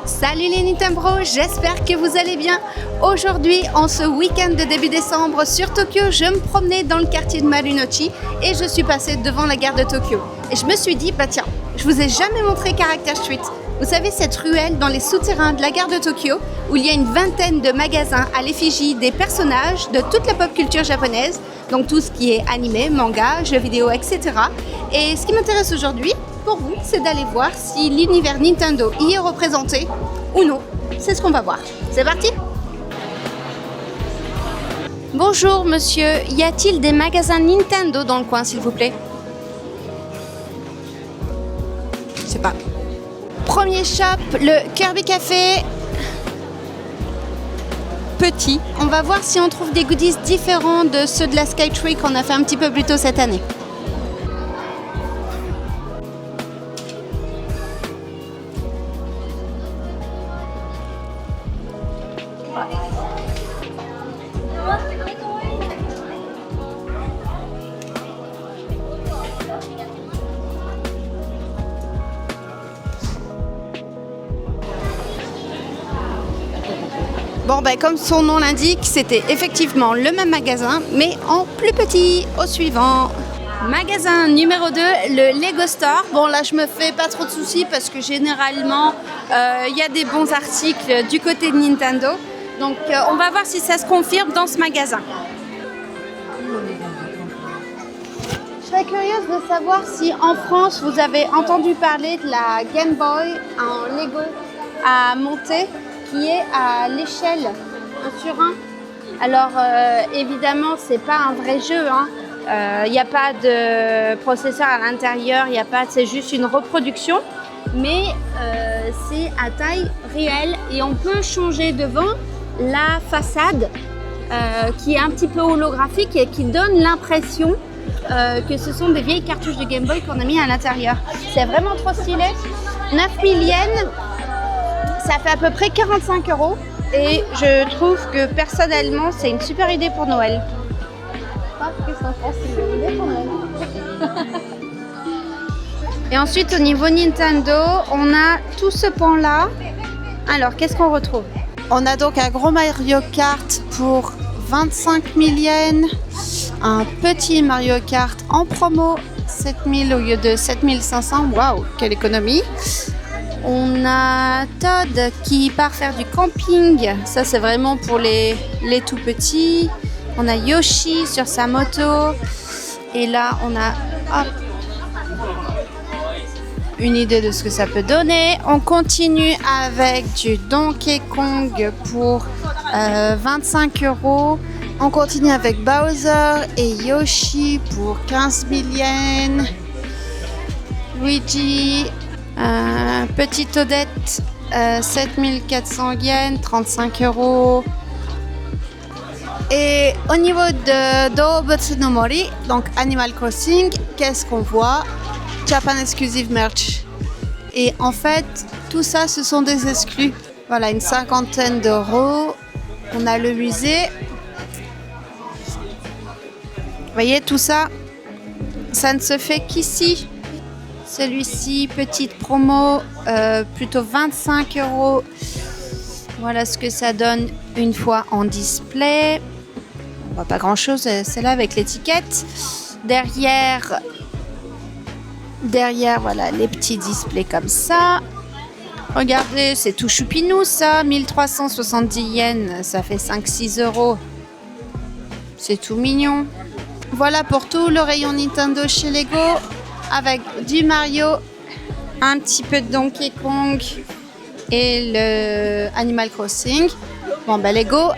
Salut les Nintendo, j'espère que vous allez bien. Aujourd'hui, en ce week-end de début décembre sur Tokyo, je me promenais dans le quartier de Marunouchi et je suis passée devant la gare de Tokyo. Et je me suis dit, bah tiens, je vous ai jamais montré Character Street. Vous savez, cette ruelle dans les souterrains de la gare de Tokyo où il y a une vingtaine de magasins à l'effigie des personnages de toute la pop culture japonaise, donc tout ce qui est animé, manga, jeux vidéo, etc. Et ce qui m'intéresse aujourd'hui, pour vous, c'est d'aller voir si l'univers Nintendo y est représenté ou non. C'est ce qu'on va voir. C'est parti! Bonjour monsieur, y a-t-il des magasins Nintendo dans le coin s'il vous plaît? Je sais pas. Premier shop, le Kirby Café. Petit. On va voir si on trouve des goodies différents de ceux de la Skytree qu'on a fait un petit peu plus tôt cette année. Bon, ben, comme son nom l'indique, c'était effectivement le même magasin, mais en plus petit. Au suivant. Magasin numéro 2, le Lego Store. Bon, là, je me fais pas trop de soucis parce que généralement, y a des bons articles du côté de Nintendo. Donc, on va voir si ça se confirme dans ce magasin. Je serais curieuse de savoir si en France, vous avez entendu parler de la Game Boy en Lego à monter, qui est à l'échelle 1 sur 1. Alors évidemment c'est pas un vrai jeu, il n'y a pas de processeur à l'intérieur, c'est juste une reproduction, mais c'est à taille réelle et on peut changer devant la façade qui est un petit peu holographique et qui donne l'impression que ce sont des vieilles cartouches de Game Boy qu'on a mis à l'intérieur. C'est vraiment trop stylé. 9000 yens. Ça fait à peu près 45 € et je trouve que personnellement c'est une super idée pour Noël. Et ensuite au niveau Nintendo, on a tout ce pan là. Alors qu'est-ce qu'on retrouve? On a donc un gros Mario Kart pour 25 000 yens, un petit Mario Kart en promo 7000 au lieu de 7500. Waouh, quelle économie! On a Todd qui part faire du camping. Ça, c'est vraiment pour les tout petits. On a Yoshi sur sa moto. Et là, on a une idée de ce que ça peut donner. On continue avec du Donkey Kong pour 25 €. On continue avec Bowser et Yoshi pour 15 000 yens. Luigi... petite Odette, 7400 yens, 35 €. Et au niveau de Doubutsu no Mori, donc Animal Crossing, qu'est-ce qu'on voit? Japan Exclusive Merch. Et en fait, tout ça, ce sont des exclus. Voilà, une 50aine d'euros. On a le musée. Vous voyez, tout ça, ça ne se fait qu'ici. Celui-ci, petite promo, plutôt 25 €. Voilà ce que ça donne une fois en display. On voit pas grand-chose, c'est là avec l'étiquette. Derrière, voilà, les petits displays comme ça. Regardez, c'est tout choupinou ça. 1370 yens, ça fait 5-6 €. C'est tout mignon. Voilà pour tout le rayon Nintendo chez Lego. Avec du Mario, un petit peu de Donkey Kong et le Animal Crossing. Bon, ben Lego,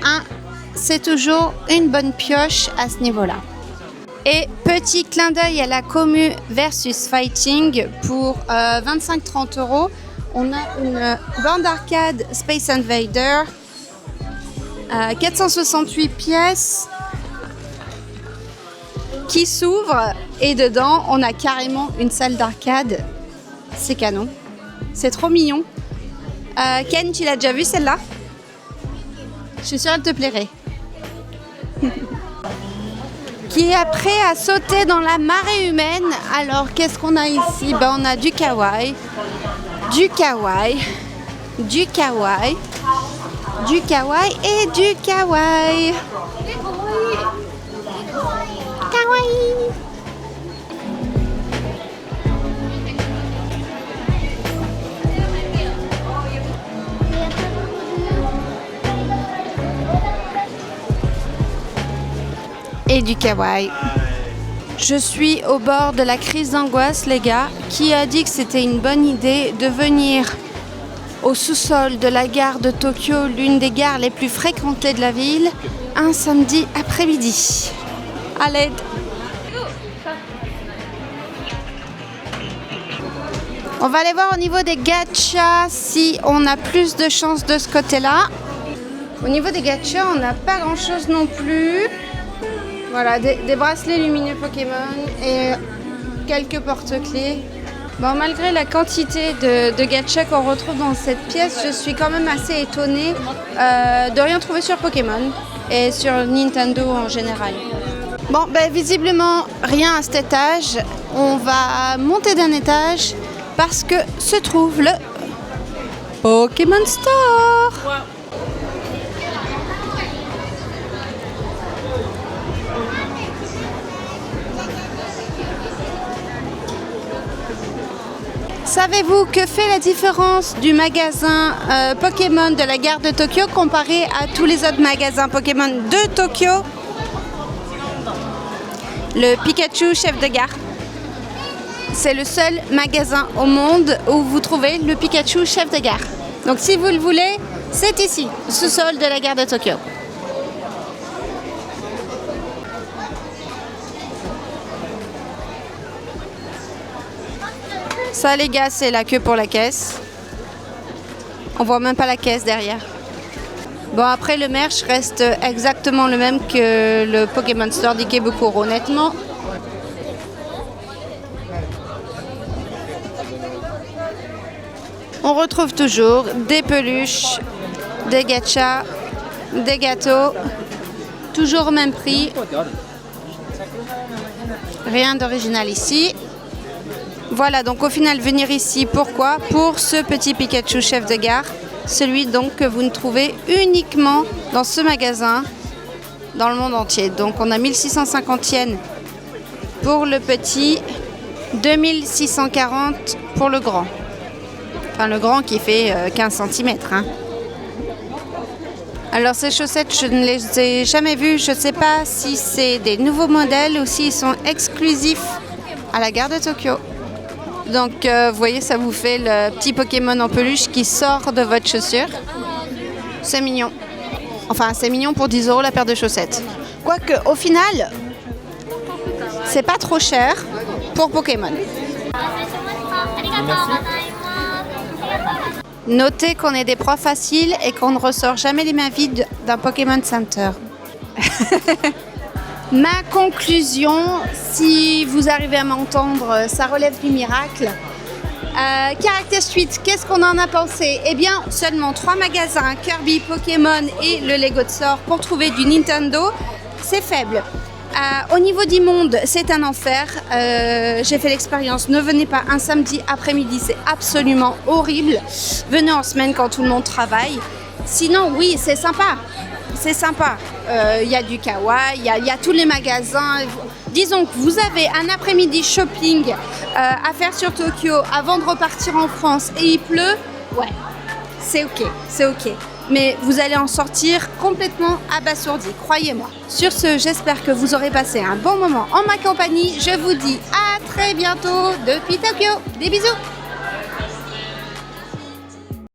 c'est toujours une bonne pioche à ce niveau-là. Et petit clin d'œil à la commu versus Fighting pour 25-30 €. On a une bande arcade Space Invader, 468 pièces. Qui s'ouvre et dedans on a carrément une salle d'arcade. C'est canon, c'est trop mignon. Ken, tu l'as déjà vu celle-là? Je suis sûre qu'elle te plairait. Qui est prêt à sauter dans la marée humaine. Alors qu'est-ce qu'on a ici? On a du kawaii, du kawaii, et du kawaii. Kawaii. Et du kawaii. Je suis au bord de la crise d'angoisse, les gars. Qui a dit que c'était une bonne idée de venir au sous-sol de la gare de Tokyo, l'une des gares les plus fréquentées de la ville, un samedi après-midi? À l'aide. On va aller voir au niveau des gachas si on a plus de chance de ce côté-là. Au niveau des gachas, on n'a pas grand-chose non plus. Voilà, des bracelets lumineux Pokémon et quelques porte-clés. Bon, malgré la quantité de gachas qu'on retrouve dans cette pièce, je suis quand même assez étonnée de rien trouver sur Pokémon et sur Nintendo en général. Bon, ben visiblement rien à cet étage. On va monter d'un étage parce que se trouve le Pokémon Store. Savez-vous que fait la différence du magasin Pokémon de la gare de Tokyo comparé à tous les autres magasins Pokémon de Tokyo? Le Pikachu chef de gare. C'est le seul magasin au monde où vous trouvez le Pikachu chef de gare. Donc si vous le voulez, c'est ici, sous-sol de la gare de Tokyo. Ça les gars, c'est la queue pour la caisse. On voit même pas la caisse derrière. Bon, après le merch reste exactement le même que le Pokémon Store d'Ikebukuro, honnêtement. On retrouve toujours des peluches, des gachas, des gâteaux, toujours au même prix. Rien d'original ici. Voilà, donc au final, venir ici, pourquoi? Pour ce petit Pikachu chef de gare, celui donc que vous ne trouvez uniquement dans ce magasin, dans le monde entier. Donc on a 1650 yens pour le petit, 2640 pour le grand. Enfin le grand qui fait 15 cm. Hein. Alors ces chaussettes, je ne les ai jamais vues. Je ne sais pas si c'est des nouveaux modèles ou s'ils sont exclusifs à la gare de Tokyo. Donc vous voyez, ça vous fait le petit Pokémon en peluche qui sort de votre chaussure. C'est mignon. Enfin, c'est mignon pour 10 € la paire de chaussettes. Quoique, au final, c'est pas trop cher pour Pokémon. Notez qu'on est des proies faciles et qu'on ne ressort jamais les mains vides d'un Pokémon Center. Ma conclusion, si vous arrivez à m'entendre, ça relève du miracle. Character Street, qu'est-ce qu'on en a pensé? Eh bien, seulement 3 magasins, Kirby, Pokémon et le Lego Store pour trouver du Nintendo, c'est faible. Au niveau du monde, c'est un enfer. J'ai fait l'expérience, ne venez pas un samedi après-midi, c'est absolument horrible. Venez en semaine quand tout le monde travaille. Sinon, oui, c'est sympa. C'est sympa. Y a du kawaii, il y a tous les magasins. Disons que vous avez un après-midi shopping à faire sur Tokyo avant de repartir en France et il pleut, ouais, c'est ok. Mais vous allez en sortir complètement abasourdi, croyez-moi. Sur ce, j'espère que vous aurez passé un bon moment en ma compagnie. Je vous dis à très bientôt depuis Tokyo. Des bisous!